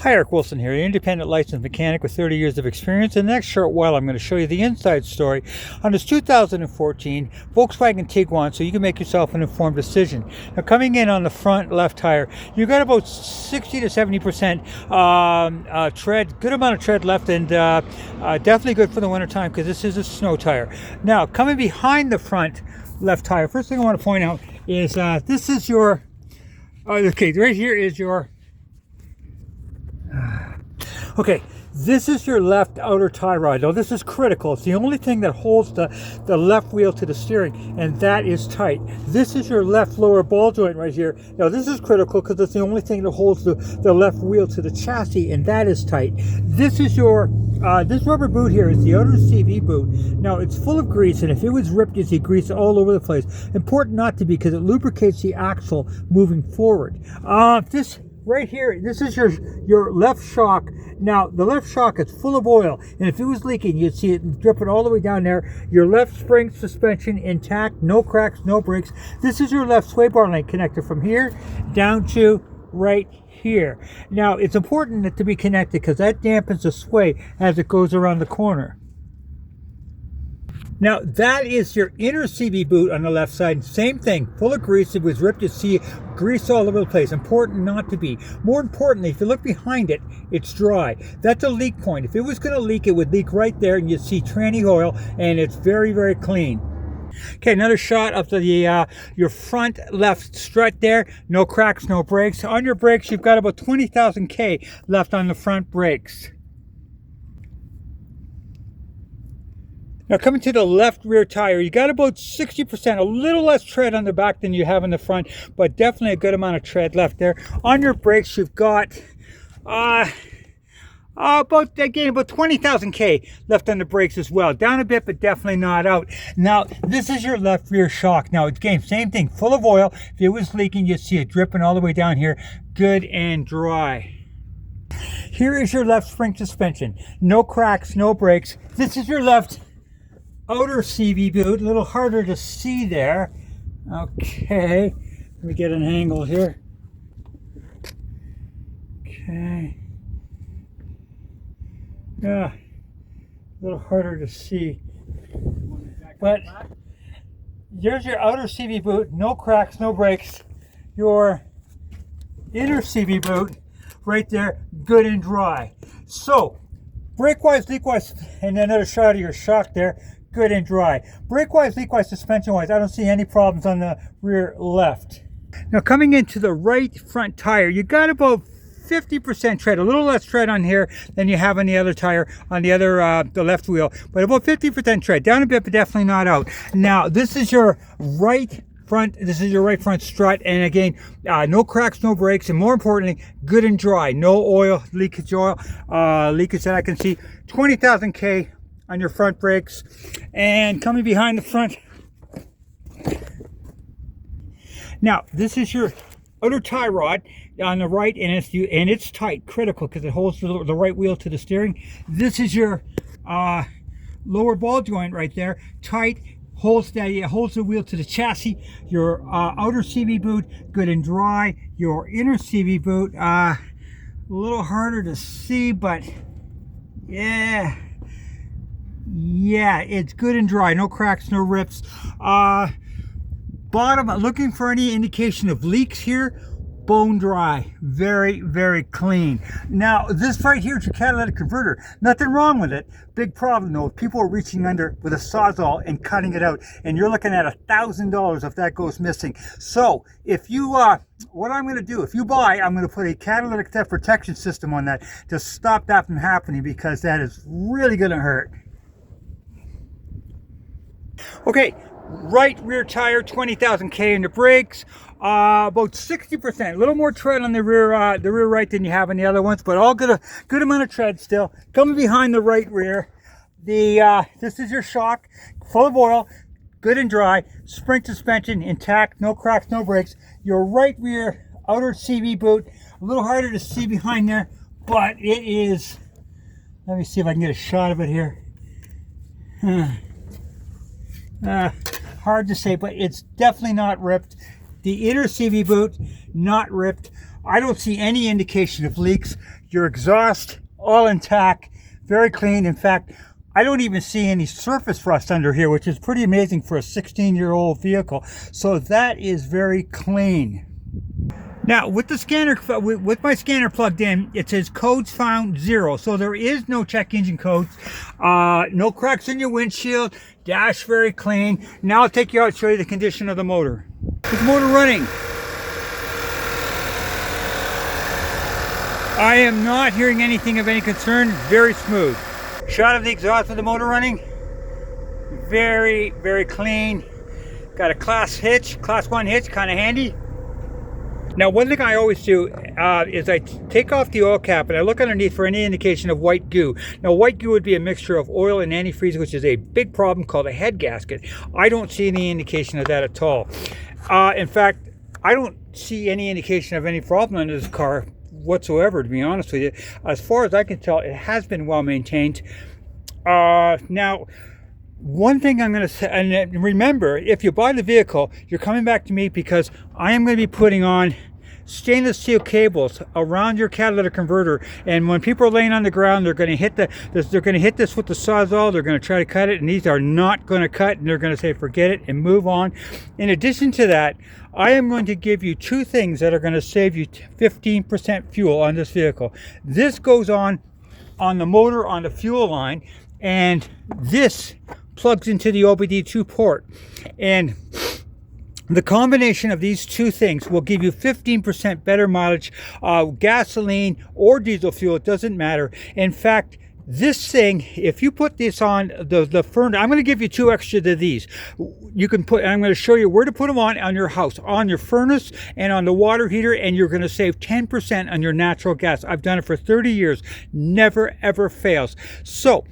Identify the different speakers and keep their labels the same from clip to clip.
Speaker 1: Hi, Eric Wilson here, independent licensed mechanic with 30 years of experience. In the next short while, I'm going to show you the inside story on this 2014 Volkswagen Tiguan so you can make yourself an informed decision. Now, coming in on the front left tire, you've got about 60 to 70% tread, good amount of tread left, and definitely good for the winter time because this is a snow tire. Now, coming behind the front left tire, first thing I want to point out is this is your, okay, right here is your, okay, this is your left outer tie rod. Now this is critical. It's the only thing that holds the left wheel to the steering, and that is tight. This is your left lower ball joint right here. Now this is critical because it's the only thing that holds the left wheel to the chassis, and that is tight. This is your, this rubber boot here is the outer CV boot. Now it's full of grease, and if it was ripped, you see grease all over the place. Important not to be because it lubricates the axle moving forward. This right here, this is your left shock. Now, the left shock is full of oil, and if it was leaking, you'd see it dripping all the way down there. Your left spring suspension intact, no cracks, no breaks. This is your left sway bar link connector from here down to right here. Now, it's important to be connected because that dampens the sway as it goes around the corner. Now, that is your inner CV boot on the left side. Same thing, full of grease. It was ripped. You see grease all over the place. Important not to be. More importantly, if you look behind it, it's dry. That's a leak point. If it was going to leak, it would leak right there, and you'd see tranny oil, and it's very, very clean. Okay, another shot of the your front left strut there. No cracks, no breaks. On your brakes, you've got about 20,000 K left on the front brakes. Now coming to the left rear tire, you got about 60%, a little less tread on the back than you have in the front, but definitely a good amount of tread left there. On your brakes, you've got about 20,000 K left on the brakes as well. Down a bit, but definitely not out. Now, this is your left rear shock. Now, again, same thing, full of oil. If it was leaking, you'd see it dripping all the way down here, good and dry. Here is your left spring suspension. No cracks, no breaks. This is your left outer CV boot, a little harder to see there. Okay, let me get an angle here. Okay, yeah, a little harder to see, but here's your outer CV boot, no cracks, no breaks. Your inner CV boot right there, good and dry. So brake wise, leak wise, and another shot of your shock there, good and dry. Brake wise, leak wise, suspension wise, I don't see any problems on the rear left. Now coming into the right front tire, you got about 50% tread, a little less tread on here than you have on the other tire, on the other the left wheel, but about 50% tread, down a bit but definitely not out. Now this is your right front, this is your right front strut, and again, no cracks, no breaks, and more importantly, good and dry, no oil leakage that I can see. 20,000 K on your front brakes. And coming behind the front, now this is your outer tie rod on the right, and it's tight, critical because it holds the right wheel to the steering. This is your lower ball joint right there, tight, holds the wheel to the chassis. Your outer CV boot, good and dry. Your inner CV boot, a little harder to see, but yeah, it's good and dry, no cracks, no rips. Bottom, looking for any indication of leaks here, bone dry, very, very clean. Now this right here is your catalytic converter, nothing wrong with it. Big problem though, people are reaching under with a sawzall and cutting it out, and you're looking at $1,000 if that goes missing. So if you what I'm going to do, if you buy, I'm going to put a catalytic theft protection system on that to stop that from happening, because that is really going to hurt. Okay, right rear tire, 20,000 K in the brakes, about 60%, a little more tread on the rear right than you have on the other ones, but all good amount of tread still. Coming behind the right rear, this is your shock, full of oil, good and dry, spring suspension intact, no cracks, no breaks. Your right rear outer CV boot, a little harder to see behind there, but it is, let me see if I can get a shot of it here. Hard to say, but it's definitely not ripped. The inner CV boot, not ripped. I don't see any indication of leaks. Your exhaust, all intact, very clean. In fact, I don't even see any surface rust under here, which is pretty amazing for a 16-year-old vehicle. So that is very clean. Now, with the scanner, with my scanner plugged in, it says codes found 0. So there is no check engine codes, no cracks in your windshield, dash very clean. Now I'll take you out and show you the condition of the motor. Is the motor running? I am not hearing anything of any concern. Very smooth. Shot of the exhaust with the motor running. Very, very clean. Got a class 1 hitch, kind of handy. Now, one thing I always do is I take off the oil cap and I look underneath for any indication of white goo. Now, white goo would be a mixture of oil and antifreeze, which is a big problem called a head gasket. I don't see any indication of that at all. In fact, I don't see any indication of any problem in this car whatsoever, to be honest with you. As far as I can tell, it has been well maintained. Now, one thing I'm going to say, and remember, if you buy the vehicle, you're coming back to me because I am going to be putting on stainless steel cables around your catalytic converter, and when people are laying on the ground, they're going to hit this with the Sawzall. They're going to try to cut it, and these are not going to cut, and they're going to say forget it and move on. In addition to that, I am going to give you 2 things that are going to save you 15% fuel on this vehicle. This goes on the motor on the fuel line, and this plugs into the OBD2 port, and the combination of these 2 things will give you 15% better mileage. Gasoline or diesel fuel, it doesn't matter. In fact, this thing, if you put this on the furnace, I'm going to give you 2 extra to these. You can put, I'm going to show you where to put them on your house, on your furnace and on the water heater, and you're going to save 10% on your natural gas. I've done it for 30 years, never ever fails. So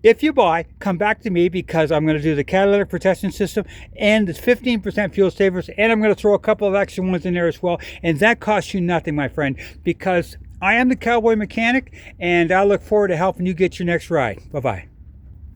Speaker 1: if you buy, come back to me because I'm going to do the catalytic protection system and the 15% fuel savers, and I'm going to throw a couple of extra ones in there as well. And that costs you nothing, my friend, because I am the Cowboy Mechanic, and I look forward to helping you get your next ride. Bye-bye.